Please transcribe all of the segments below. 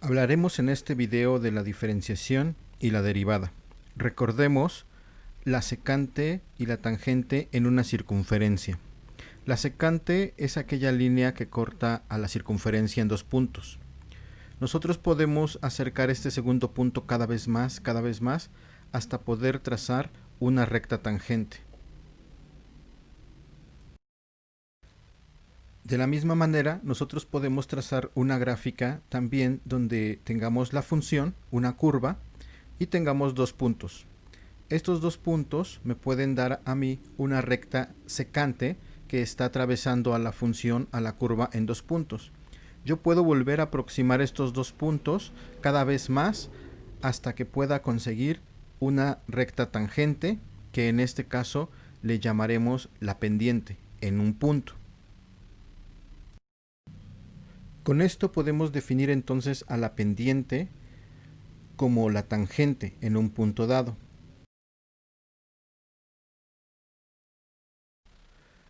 Hablaremos en este video de la diferenciación y la derivada. Recordemos la secante y la tangente en una circunferencia. La secante es aquella línea que corta a la circunferencia en dos puntos. Nosotros podemos acercar este segundo punto cada vez más, hasta poder trazar una recta tangente. De la misma manera, nosotros podemos trazar una gráfica también donde tengamos la función, una curva, y tengamos dos puntos. Estos dos puntos me pueden dar a mí una recta secante que está atravesando a la función, a la curva, en dos puntos. Yo puedo volver a aproximar estos dos puntos cada vez más hasta que pueda conseguir una recta tangente, que en este caso le llamaremos la pendiente, en un punto. Con esto podemos definir entonces a la pendiente como la tangente en un punto dado.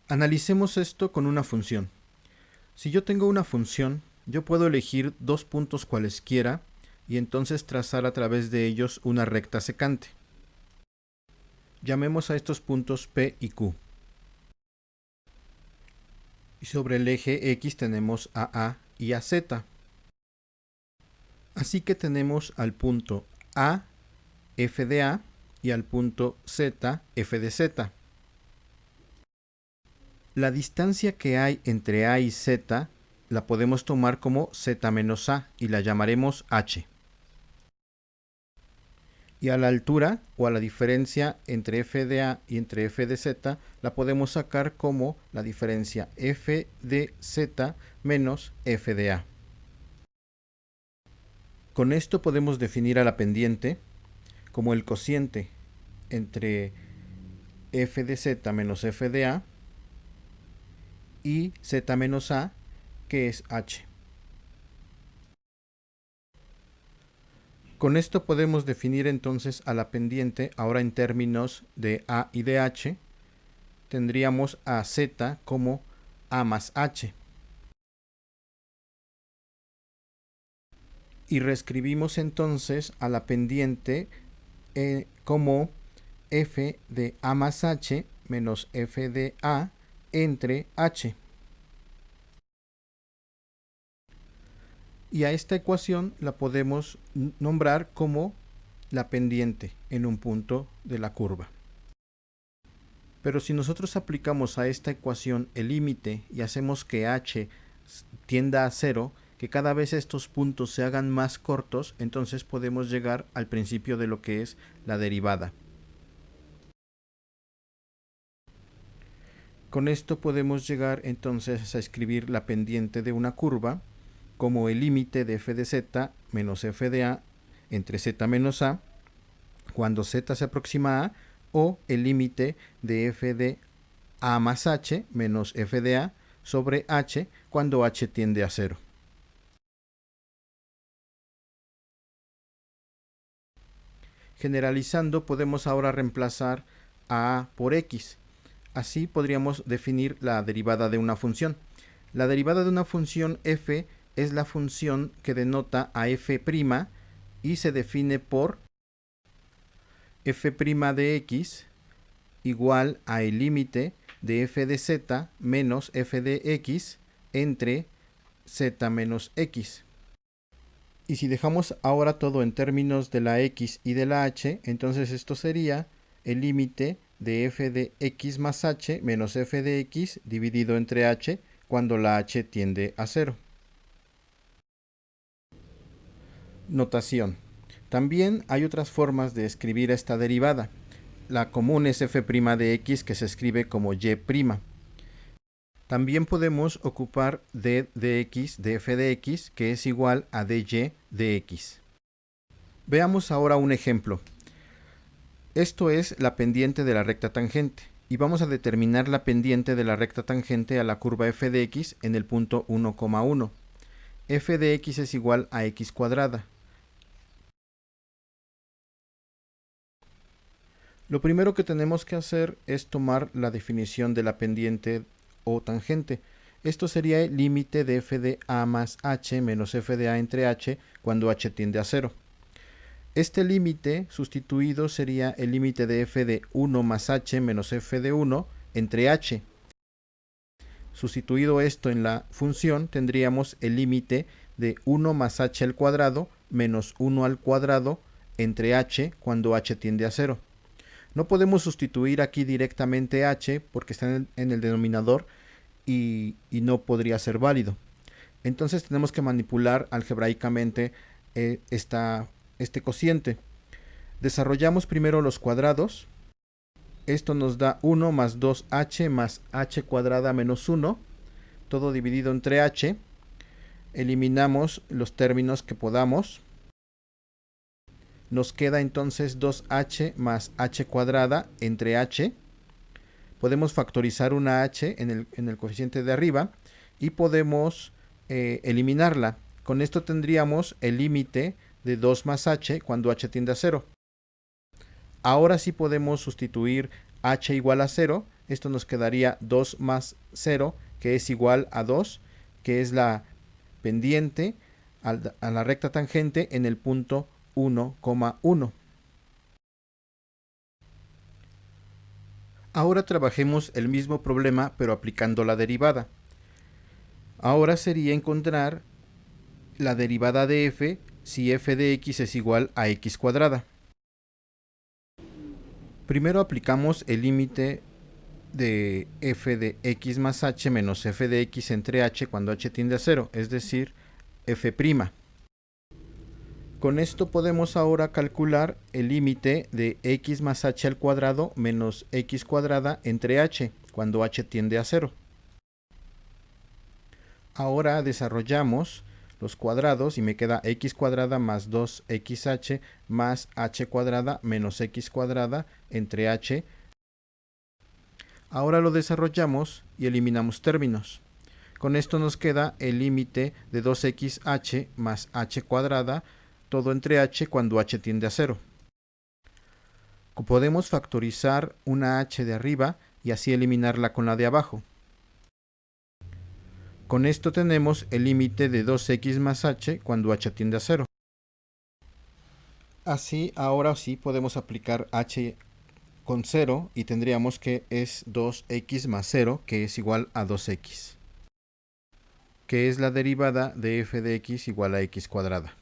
Analicemos esto con una función. Si yo tengo una función, yo puedo elegir dos puntos cualesquiera y entonces trazar a través de ellos una recta secante. Llamemos a estos puntos P y Q. Y sobre el eje X tenemos a A y a Z. Así que tenemos al punto A, f de A, y al punto Z, f de Z. La distancia que hay entre A y Z la podemos tomar como Z menos A y la llamaremos H. Y a la altura o a la diferencia entre f de A y entre f de Z la podemos sacar como la diferencia f de Z menos f de A. Con esto podemos definir a la pendiente como el cociente entre f de Z menos f de A y Z menos A, que es H. Con esto podemos definir entonces a la pendiente ahora en términos de A y de H. Tendríamos a Z como A más H. Y reescribimos entonces a la pendiente como f de A más H menos f de A entre H. Y a esta ecuación la podemos nombrar como la pendiente en un punto de la curva. Pero si nosotros aplicamos a esta ecuación el límite y hacemos que H tienda a 0, que cada vez estos puntos se hagan más cortos, entonces podemos llegar al principio de lo que es la derivada. Con esto podemos llegar entonces a escribir la pendiente de una curva como el límite de f de z menos f de a entre z menos a cuando z se aproxima a A, o el límite de f de a más h menos f de a sobre h cuando h tiende a 0. Generalizando, podemos ahora reemplazar a A por x. Así podríamos definir la derivada de una función. La derivada de una función f es la función que denota a f' y se define por f' de x igual a el límite de f de z menos f de x entre z menos x. Y si dejamos ahora todo en términos de la x y de la h, entonces esto sería el límite de f de x más h menos f de x dividido entre h cuando la h tiende a 0. Notación. También hay otras formas de escribir esta derivada. La común es f' de x, que se escribe como y'. También podemos ocupar d de x de f de x, que es igual a dy de x. Veamos ahora un ejemplo. Esto es la pendiente de la recta tangente, y vamos a determinar la pendiente de la recta tangente a la curva f de x en el punto 1,1. f de x es igual a x cuadrada. Lo primero que tenemos que hacer es tomar la definición de la pendiente o tangente. Esto sería el límite de f de a más h menos f de a entre h cuando h tiende a 0. Este límite sustituido sería el límite de f de 1 más h menos f de 1 entre h. Sustituido esto en la función, tendríamos el límite de 1 más h al cuadrado menos 1 al cuadrado entre h cuando h tiende a 0. No podemos sustituir aquí directamente h porque está en el denominador y no podría ser válido. Entonces tenemos que manipular algebraicamente este cociente. Desarrollamos primero los cuadrados. Esto nos da 1 más 2h más h cuadrada menos 1, todo dividido entre h. Eliminamos los términos que podamos. Nos queda entonces 2h más h cuadrada entre h. Podemos factorizar una h en el coeficiente de arriba y podemos eliminarla. Con esto tendríamos el límite de 2 más h cuando h tiende a 0. Ahora sí podemos sustituir h igual a 0. Esto nos quedaría 2 más 0, que es igual a 2, que es la pendiente a la recta tangente en el punto 1,1. Ahora trabajemos el mismo problema, pero aplicando la derivada. Ahora sería encontrar la derivada de f si f de x es igual a x cuadrada. Primero aplicamos el límite de f de x más h menos f de x entre h cuando h tiende a 0, es decir, f'. Con esto podemos ahora calcular el límite de x más h al cuadrado menos x cuadrada entre h cuando h tiende a 0. Ahora desarrollamos los cuadrados y me queda x cuadrada más 2xh más h cuadrada menos x cuadrada entre h. Ahora lo desarrollamos y eliminamos términos. Con esto nos queda el límite de 2xh más h cuadrada, todo entre h cuando h tiende a 0. Podemos factorizar una h de arriba y así eliminarla con la de abajo. Con esto tenemos el límite de 2x más h cuando h tiende a 0. Así, ahora sí podemos aplicar h con 0 y tendríamos que es 2x más 0, que es igual a 2x, que es la derivada de f de x igual a x cuadrada.